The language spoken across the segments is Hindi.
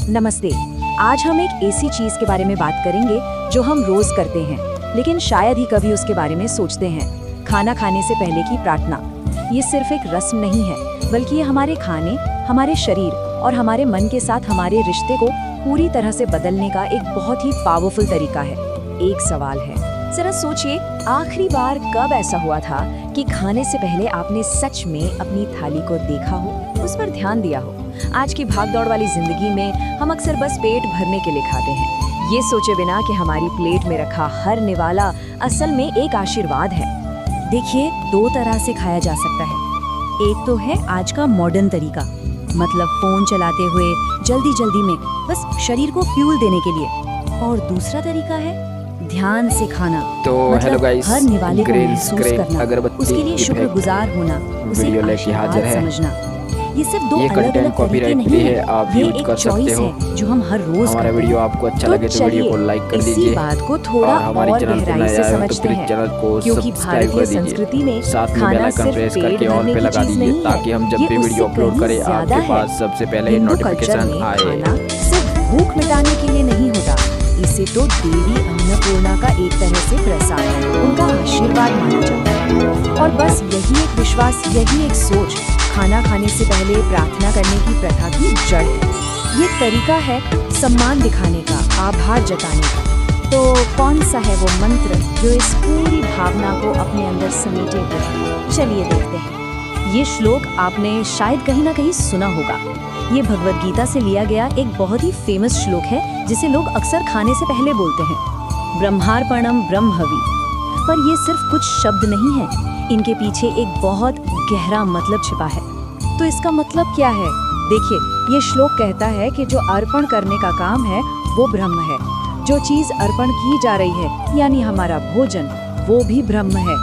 नमस्ते। आज हम एक ऐसी चीज के बारे में बात करेंगे जो हम रोज करते हैं, लेकिन शायद ही कभी उसके बारे में सोचते हैं। खाना खाने से पहले की प्रार्थना। ये सिर्फ एक रस्म नहीं है, बल्कि ये हमारे खाने, हमारे शरीर और हमारे मन के साथ हमारे रिश्ते को पूरी तरह से बदलने का एक बहुत ही पावरफुल तरीका है। एक सवाल है, जरा सोचिए, आखिरी बार कब ऐसा हुआ था कि खाने से पहले आपने सच में अपनी थाली को देखा हो, उस पर ध्यान दिया हो। आज की भागदौड़ वाली जिंदगी में हम अक्सर बस पेट भरने के लिए खाते हैं, ये सोचे बिना कि हमारी प्लेट में रखा हर निवाला असल में एक आशीर्वाद है। देखिए, दो तरह से खाया जा सकता है। एक तो है आज का मॉडर्न तरीका, मतलब फोन चलाते हुए जल्दी जल्दी में बस शरीर को फ्यूल देने के लिए, और दूसरा तरीका है ध्यान से खाना। तो मतलब हर निवाले को महसूस करना, अगरबत्ती उसके लिए शुक्रगुजार होना, उसे वीडियो लेके हाजिर है। समझना। ये सिर्फ दो ये अलग अलग कंटेंट कॉपीराइट तरीके फ्री नहीं है, आप ये यूज एक कर सकते चॉइस हो। है जो हम हर रोज हमारा करते वीडियो हैं। आपको अच्छा लगे तो वीडियो को लाइक कर इसी दीजिए, बात को थोड़ा और हमारे और चैनल पे गहराई नए से आए हो तो समझते प्लीज हैं, चैनल को क्योंकि सब्सक्राइब भारतीय कर दीजिए, संस्कृति में साथ में बेल खाना आइकन सिर्फ प्रेस पेट करके ऑल भरने पे की लगा चीज दीजिए, नहीं ताकि हम है, जब ये भी वीडियो उससे अपलोड कहीं करें ज्यादा आपके है। पास सबसे पहले हिंदू कल्चर नोटिफिकेशन में आए। खाना सिर्फ भूख मिटाने के लिए नहीं होता, इसे तो देवी अन्नपूर्णा का एक तरह से प्रसाद, उनका आशीर्वाद माना जाता है। और बस यही एक विश्वास, यही एक सोच खाना खाने से पहले प्रार्थना करने की प्रथा की जड़ है। ये तरीका है सम्मान दिखाने का, आभार जताने का। तो कौन सा है वो मंत्र जो इस पूरी भावना को अपने अंदर समेटे हुए है? चलिए देखते हैं। ये श्लोक आपने शायद कहीं ना कहीं सुना होगा। ये भगवद गीता से लिया गया एक बहुत ही फेमस श्लोक है, जिसे लोग अक्सर खाने से पहले बोलते हैं, ब्रह्मार्पणम ब्रह्महवि। पर ये सिर्फ कुछ शब्द नहीं है, इनके पीछे एक बहुत गहरा मतलब छिपा है। तो इसका मतलब क्या है? देखिए, ये श्लोक कहता है कि जो अर्पण करने का काम है वो ब्रह्म है, जो चीज अर्पण की जा रही है यानी हमारा भोजन, वो भी ब्रह्म है।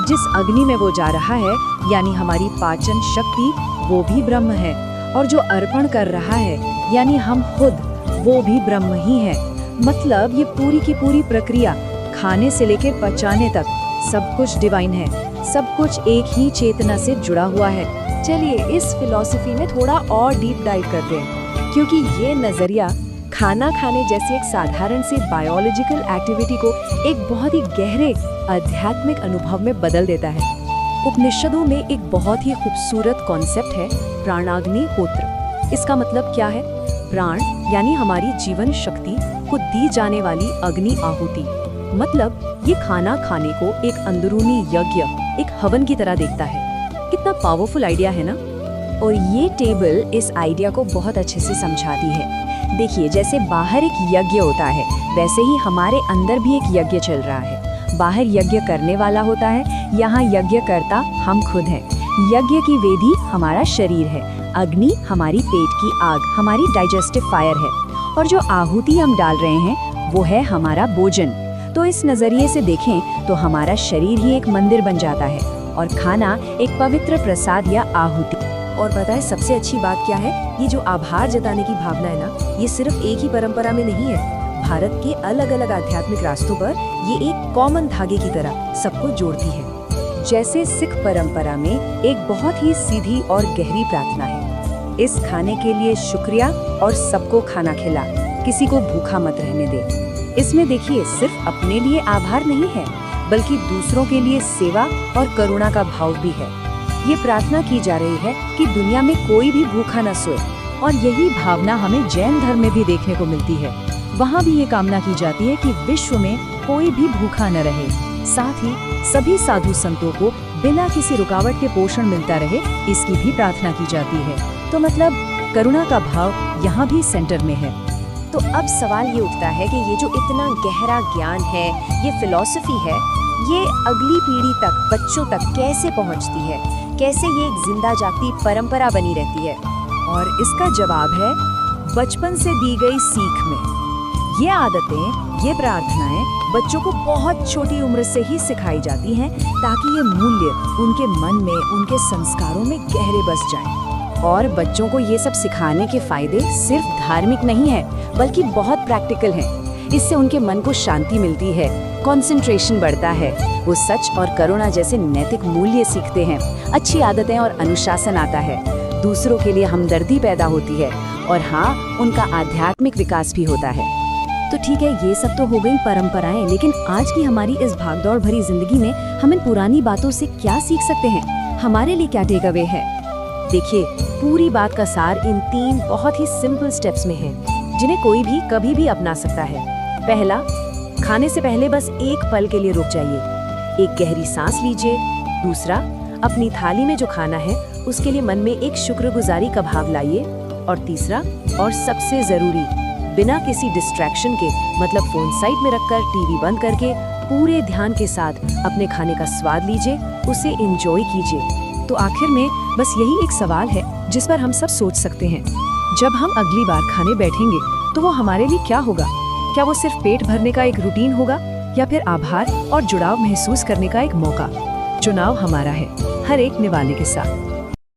जिस अग्नि में वो जा रहा है यानी हमारी पाचन शक्ति, वो भी ब्रह्म है। और जो अर्पण कर रहा है यानी हम खुद, वो भी ब्रह्म ही है। मतलब ये पूरी की पूरी प्रक्रिया, खाने से लेकर पचाने तक, सब कुछ डिवाइन है, सब कुछ एक ही चेतना से जुड़ा हुआ है। चलिए इस फिलॉसफी में थोड़ा और डीप डाइव करते हैं, क्योंकि ये नजरिया खाना खाने जैसी एक साधारण सी बायोलॉजिकल एक्टिविटी को एक बहुत ही गहरे आध्यात्मिक अनुभव में बदल देता है। उपनिषदों में एक बहुत ही खूबसूरत कॉन्सेप्ट है प्राणाग्नि होत्र। इसका मतलब क्या है? प्राण यानी हमारी जीवन शक्ति को दी जाने वाली अग्नि आहुति। मतलब ये खाना खाने को एक अंदरूनी यज्ञ, एक हवन की तरह देखता है। कितना पावरफुल आइडिया है ना? और ये टेबल इस आइडिया को बहुत अच्छे से समझाती है। देखिए, जैसे बाहर एक यज्ञ होता है, वैसे ही हमारे अंदर भी एक यज्ञ चल रहा है। बाहर यज्ञ करने वाला होता है, यहाँ यज्ञ करता हम खुद हैं। यज्ञ की वेदी हमारा शरीर है, अग्नि हमारी पेट की आग, हमारी डाइजेस्टिव फायर है, और जो आहुति हम डाल रहे हैं वो है हमारा भोजन। तो इस नजरिए से देखें तो हमारा शरीर ही एक मंदिर बन जाता है और खाना एक पवित्र प्रसाद या आहुति। और पता है सबसे अच्छी बात क्या है? ये जो आभार जताने की भावना है ना, ये सिर्फ एक ही परंपरा में नहीं है। भारत के अलग अलग आध्यात्मिक रास्तों पर ये एक कॉमन धागे की तरह सबको जोड़ती है। जैसे सिख परंपरा में एक बहुत ही सीधी और गहरी प्रार्थना है, इस खाने के लिए शुक्रिया और सबको खाना खिला, किसी को भूखा मत रहने दे। इसमें देखिए, सिर्फ अपने लिए आभार नहीं है, बल्कि दूसरों के लिए सेवा और करुणा का भाव भी है। ये प्रार्थना की जा रही है कि दुनिया में कोई भी भूखा न सोए, और यही भावना हमें जैन धर्म में भी देखने को मिलती है। वहाँ भी ये कामना की जाती है कि विश्व में कोई भी भूखा न रहे, साथ ही सभी साधु संतों को बिना किसी रुकावट के पोषण मिलता रहे, इसकी भी प्रार्थना की जाती है। तो मतलब करुणा का भाव यहाँ भी सेंटर में है। तो अब सवाल ये उठता है कि ये जो इतना गहरा ज्ञान है, ये फिलॉसफी है, ये अगली पीढ़ी तक, बच्चों तक कैसे पहुंचती है? कैसे ये एक जिंदा जागती परंपरा बनी रहती है? और इसका जवाब है बचपन से दी गई सीख में। ये आदतें, ये प्रार्थनाएं बच्चों को बहुत छोटी उम्र से ही सिखाई जाती हैं, ताकि ये मूल्य उनके मन में, उनके संस्कारों में गहरे बस जाएं। और बच्चों को ये सब सिखाने के फायदे सिर्फ धार्मिक नहीं है, बल्कि बहुत प्रैक्टिकल हैं। इससे उनके मन को शांति मिलती है, कंसंट्रेशन बढ़ता है, वो सच और करुणा जैसे नैतिक मूल्य सीखते हैं, अच्छी आदतें और अनुशासन आता है, दूसरों के लिए हमदर्दी पैदा होती है, और हाँ, उनका आध्यात्मिक विकास भी होता है। तो ठीक है, ये सब तो हो गई परंपराएं, लेकिन आज की हमारी इस भागदौड़ भरी जिंदगी में हम इन पुरानी बातों से क्या सीख सकते हैं? हमारे लिए क्या टेक अवे है? देखिए, पूरी बात का सार इन 3 बहुत ही सिंपल स्टेप्स में है, जिन्हें कोई भी कभी भी अपना सकता है। पहला, खाने से पहले बस एक पल के लिए रुक जाइए, एक गहरी सांस लीजिए। दूसरा, अपनी थाली में जो खाना है उसके लिए मन में एक शुक्रगुजारी का भाव लाइए। और तीसरा और सबसे जरूरी, बिना किसी डिस्ट्रैक्शन के, मतलब फोन साइड में रखकर, टीवी बंद करके, पूरे ध्यान के साथ अपने खाने का स्वाद लीजिए, उसे एंजॉय कीजिए। तो आखिर में बस यही एक सवाल है जिस पर हम सब सोच सकते हैं, जब हम अगली बार खाने बैठेंगे तो वो हमारे लिए क्या होगा? क्या वो सिर्फ पेट भरने का एक रूटीन होगा, या फिर आभार और जुड़ाव महसूस करने का एक मौका? चुनाव हमारा है, हर एक निवाले के साथ।